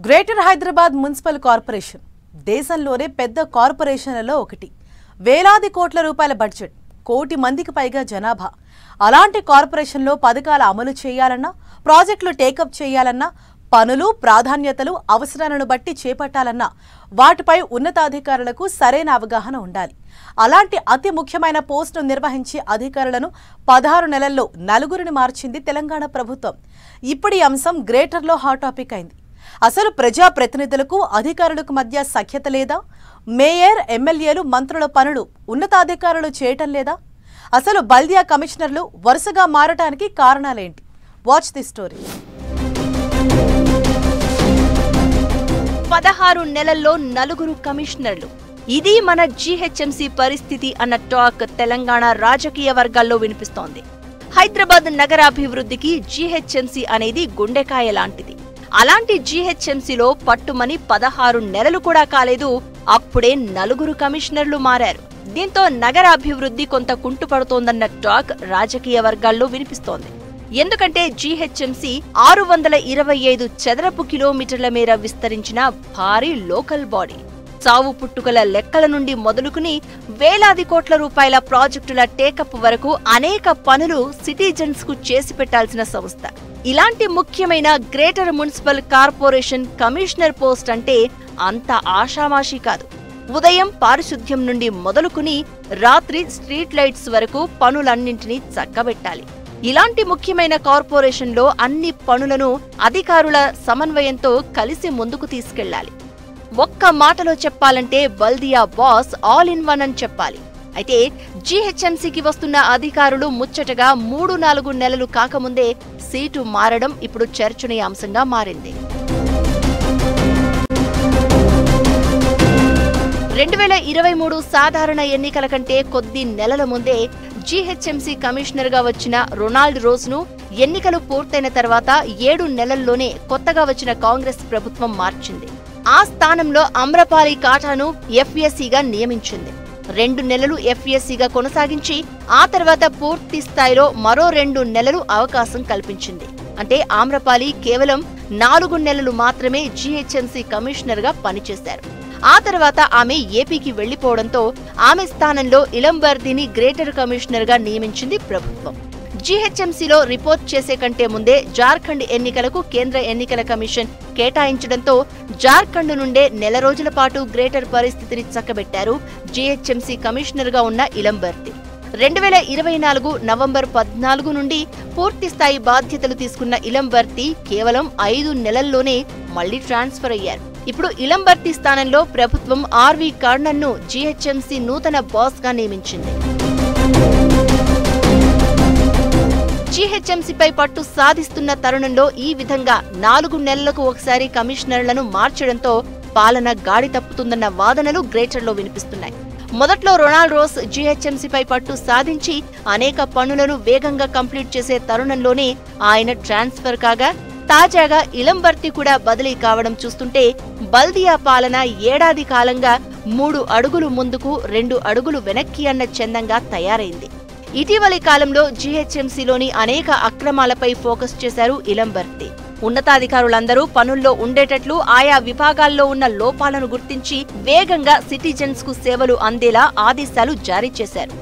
Greater Hyderabad municipal corporation దేశంలోనే పెద్ద కార్పొరేషన్లలో ఒకటి. వేలాది కోట్ల రూపాయల బడ్జెట్, కోటి మందికి పైగా జనాభా. అలాంటి కార్పొరేషన్లో పథకాల అమలు చేయాలన్నా, ప్రాజెక్టులు టేకప్ చేయాలన్నా, పనులు ప్రాధాన్యతలు అవసరాలను బట్టి చేపట్టాలన్నా వాటిపై ఉన్నతాధికారులకు సరైన అవగాహన ఉండాలి. అలాంటి అతి ముఖ్యమైన పోస్టును నిర్వహించే అధికారులను 16 నెలల్లో నలుగురిని మార్చింది తెలంగాణ ప్రభుత్వం. ఇప్పుడు ఈ అంశం గ్రేటర్లో హాట్ టాపిక్ అయింది. అసలు ప్రజా ప్రతినిధులకు అధికారులకు మధ్య సఖ్యత లేదా? మేయర్, ఎమ్మెల్యేలు, మంత్రుల పనులు ఉన్నతాధికారులు చేయటం లేదా? అసలు బల్దియా కమిషనర్లు వరుసగా మారటానికి కారణాలేంటి? Watch the story. 16 నెలల్లో నలుగురు కమిషనర్లు. ఇది మన జీహెచ్ఎంసీ పరిస్థితి అన్న టాక్ తెలంగాణ రాజకీయ వర్గాల్లో వినిపిస్తోంది. హైదరాబాద్ నగరాభివృద్ధికి జీహెచ్ఎంసీ అనేది గుండెకాయ లాంటిది. అలాంటి జీహెచ్ఎంసీలో పట్టుమని 16 నెలలు కూడా కాలేదు, అప్పుడే నలుగురు కమిషనర్లు మారారు. దీంతో నగరాభివృద్ధి కొంత కుంటుపడుతోందన్న టాక్ రాజకీయ వర్గాల్లో వినిపిస్తోంది. ఎందుకంటే జీహెచ్ఎంసీ 625 చదరపు కిలోమీటర్ల మేర విస్తరించిన భారీ లోకల్ బాడీ. చావు పుట్టుకల లెక్కల నుండి మొదలుకుని వేలాది కోట్ల రూపాయల ప్రాజెక్టుల టేకప్ వరకు అనేక పనులు సిటిజన్స్ కు చేసి పెట్టాల్సిన సంస్థ. ఇలాంటి ముఖ్యమైన greater municipal corporation commissioner post అంటే అంత ఆషామాషీ కాదు. ఉదయం పారిశుద్ధ్యం నుండి మొదలుకుని రాత్రి స్ట్రీట్ లైట్స్ వరకు పనులన్నింటినీ చక్కబెట్టాలి. ఇలాంటి ముఖ్యమైన కార్పొరేషన్లో అన్ని పనులను అధికారుల సమన్వయంతో కలిసి ముందుకు తీసుకెళ్లాలి. ఒక్క మాటలో చెప్పాలంటే బల్దియా బాస్ ఆల్ ఇన్ వన్ అని చెప్పాలి. అయితే జీహెచ్ఎంసీకి వస్తున్న అధికారులు ముచ్చటగా 3-4 నెలలు కాకముందే సీటు మారడం ఇప్పుడు చర్చనీయాంశంగా మారింది. 2023 సాధారణ ఎన్నికల కంటే కొద్ది నెలల ముందే జీహెచ్ఎంసీ కమిషనర్ గా వచ్చిన రొనాల్డ్ రోజ్ ను ఎన్నికలు పూర్తయిన తర్వాత 7 నెలల్లోనే కొత్తగా వచ్చిన కాంగ్రెస్ ప్రభుత్వం మార్చింది. ఆ స్థానంలో అమ్రపాలి కాటాను ఎఫ్ఎస్సీగా నియమించింది. 2 నెలలు ఎఫ్ఎస్సీగా కొనసాగించి ఆ తర్వాత పూర్తి స్థాయిలో మరో 2 నెలలు అవకాశం కల్పించింది. అంటే ఆమ్రపాలి కేవలం 4 నెలలు మాత్రమే జీహెచ్ఎంసీ కమిషనర్ గా పనిచేశారు. ఆ తర్వాత ఆమె ఏపీకి వెళ్లిపోవడంతో ఆమె స్థానంలో ఇలంబర్దిని గ్రేటర్ కమిషనర్ గా నియమించింది ప్రభుత్వం. జీహెచ్ఎంసీలో రిపోర్ట్ చేసే కంటే ముందే జార్ఖండ్ ఎన్నికలకు కేంద్ర ఎన్నికల కమిషన్ కేటాయించడంతో జార్ఖండ్ నుండే నెల రోజుల పాటు గ్రేటర్ పరిస్థితిని చక్కబెట్టారు జీహెచ్ఎంసీ కమిషనర్ గా ఉన్న ఇలంబర్ది. 2024 నవంబర్ 14 నుండి పూర్తిస్థాయి బాధ్యతలు తీసుకున్న ఇలంబర్ది కేవలం 5 నెలల్లోనే మళ్లీ ట్రాన్స్ఫర్ అయ్యారు. ఇప్పుడు ఇలంబర్ది స్థానంలో ప్రభుత్వం ఆర్వి కర్ణన్ ను జీహెచ్ఎంసీ నూతన బాస్ గా నియమించింది. జీహెచ్ఎంసీపై పట్టు సాధిస్తున్న తరుణంలో ఈ విధంగా 4 నెలలకు ఒకసారి కమిషనర్లను మార్చడంతో పాలన గాడి తప్పుతుందన్న వాదనలు గ్రేటర్లో వినిపిస్తున్నాయి. మొదట్లో రొనాల్డ్ రోజ్ జీహెచ్ఎంసీపై పట్టు సాధించి అనేక పనులను వేగంగా కంప్లీట్ చేసే తరుణంలోనే ఆయన ట్రాన్స్ఫర్ కాగా, తాజాగా ఇలంబర్ది కూడా బదిలీ కావడం చూస్తుంటే బల్దియా పాలన ఏడాది కాలంగా 3 అడుగులు ముందుకు 2 అడుగులు వెనక్కి అన్న చందంగా తయారైంది. ఇటీవలి కాలంలో జీహెచ్ఎంసీలోని అనేక అక్రమాలపై ఫోకస్ చేశారు ఇలంబర్ది. ఉన్నతాధికారులందరూ పనుల్లో ఉండేటట్లు ఆయా విభాగాల్లో ఉన్న లోపాలను గుర్తించి వేగంగా సిటిజన్స్ కు సేవలు అందేలా ఆదేశాలు జారీ చేశారు.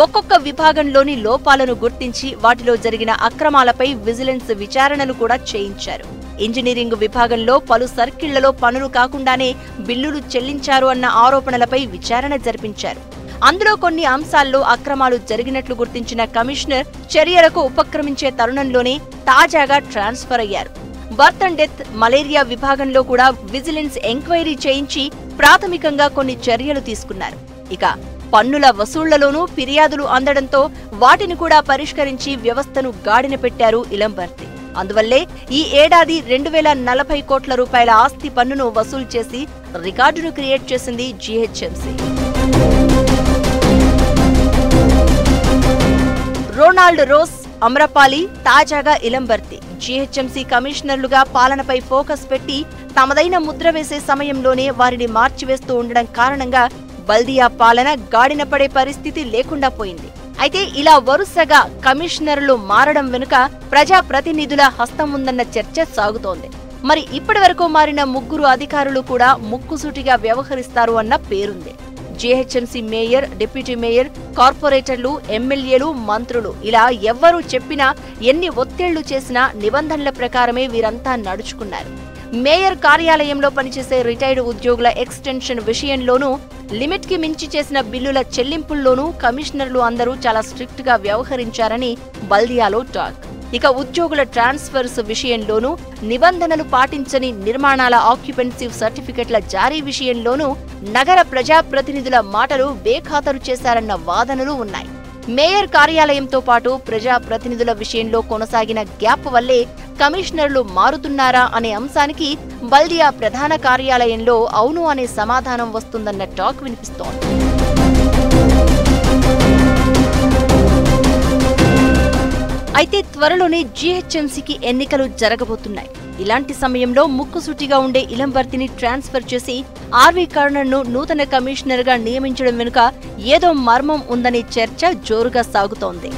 ఒక్కొక్క విభాగంలోని లోపాలను గుర్తించి వాటిలో జరిగిన అక్రమాలపై విజిలెన్స్ విచారణలు కూడా చేయించారు. ఇంజనీరింగ్ విభాగంలో పలు సర్కిళ్లలో పనులు కాకుండానే బిల్లులు చెల్లించారు అన్న ఆరోపణలపై విచారణ జరిపించారు. అందులో కొన్ని అంశాల్లో అక్రమాలు జరిగినట్లు గుర్తించిన కమిషనర్ చర్యలకు ఉపక్రమించే తరుణంలోనే తాజాగా ట్రాన్స్ఫర్ అయ్యారు. బర్త్ అండ్ డెత్, మలేరియా విభాగంలో కూడా విజిలెన్స్ ఎంక్వైరీ చేయించి ప్రాథమికంగా కొన్ని చర్యలు తీసుకున్నారు. ఇక పన్నుల వసూళ్లలోనూ ఫిర్యాదులు అందడంతో వాటిని కూడా పరిష్కరించి వ్యవస్థను గాడిన పెట్టారు ఇలంబర్ది. అందువల్లే ఈ ఏడాది 2040 కోట్ల రూపాయల ఆస్తి పన్నును వసూలు చేసి రికార్డును క్రియేట్ చేసింది జీహెచ్ఎంసీ. రొనాల్డ్ రోజ్, అమ్రపాలి, తాజాగా ఇలంబర్ది జీహెచ్ఎంసీ కమిషనర్లుగా పాలనపై ఫోకస్ పెట్టి తమదైన ముద్ర వేసే సమయంలోనే వారిని మార్చివేస్తూ ఉండడం కారణంగా బల్దియా పాలన గాడిన పడే పరిస్థితి లేకుండా పోయింది. అయితే ఇలా వరుసగా కమిషనర్లు మారడం వెనుక ప్రజాప్రతినిధుల హస్తం ఉందన్న చర్చ సాగుతోంది. మరి ఇప్పటి వరకు మారిన ముగ్గురు అధికారులు కూడా ముక్కుసూటిగా వ్యవహరిస్తారు అన్న పేరుంది. జీహెచ్ఎంసీ మేయర్, డిప్యూటీ మేయర్, కార్పొరేటర్లు, ఎమ్మెల్యేలు, మంత్రులు ఇలా ఎవ్వరూ చెప్పినా, ఎన్ని ఒత్తిళ్లు చేసినా నిబంధనల ప్రకారమే వీరంతా నడుచుకున్నారు. మేయర్ కార్యాలయంలో పనిచేసే రిటైర్డ్ ఉద్యోగుల ఎక్స్టెన్షన్ విషయంలోనూ, లిమిట్ కి మించి చేసిన బిల్లుల చెల్లింపుల్లోనూ కమిషనర్లు అందరూ చాలా స్ట్రిక్ట్ గా వ్యవహరించారని బల్దియాలో టాక్. ఇక ఉద్యోగుల ట్రాన్స్ఫర్స్ విషయంలోనూ, నిబంధనలు పాటించని నిర్మాణాల ఆక్యుపెన్సీ సర్టిఫికెట్ల జారీ విషయంలోనూ నగర ప్రజాప్రతినిధుల మాటలు బేఖాతరు చేశారన్న వాదనలు ఉన్నాయి. మేయర్ కార్యాలయంతో పాటు ప్రజాప్రతినిధుల విషయంలో కొనసాగిన గ్యాప్ వల్లే కమిషనర్లు మారుతున్నారా అనే అంశానికి బల్దియా ప్రధాన కార్యాలయంలో అవును అనే సమాధానం వస్తుందన్న టాక్ వినిపిస్తోంది. అయితే త్వరలోనే జీహెచ్ఎంసీకి ఎన్నికలు జరగబోతున్నాయి. ఇలాంటి సమయంలో ముక్కుసూటిగా ఉండే ఇలంబర్తిని ట్రాన్స్ఫర్ చేసి ఆర్వి కర్ణన్ను నూతన కమిషనర్ గా నియమించడం వెనుక ఏదో మర్మం ఉందనే చర్చ జోరుగా సాగుతోంది.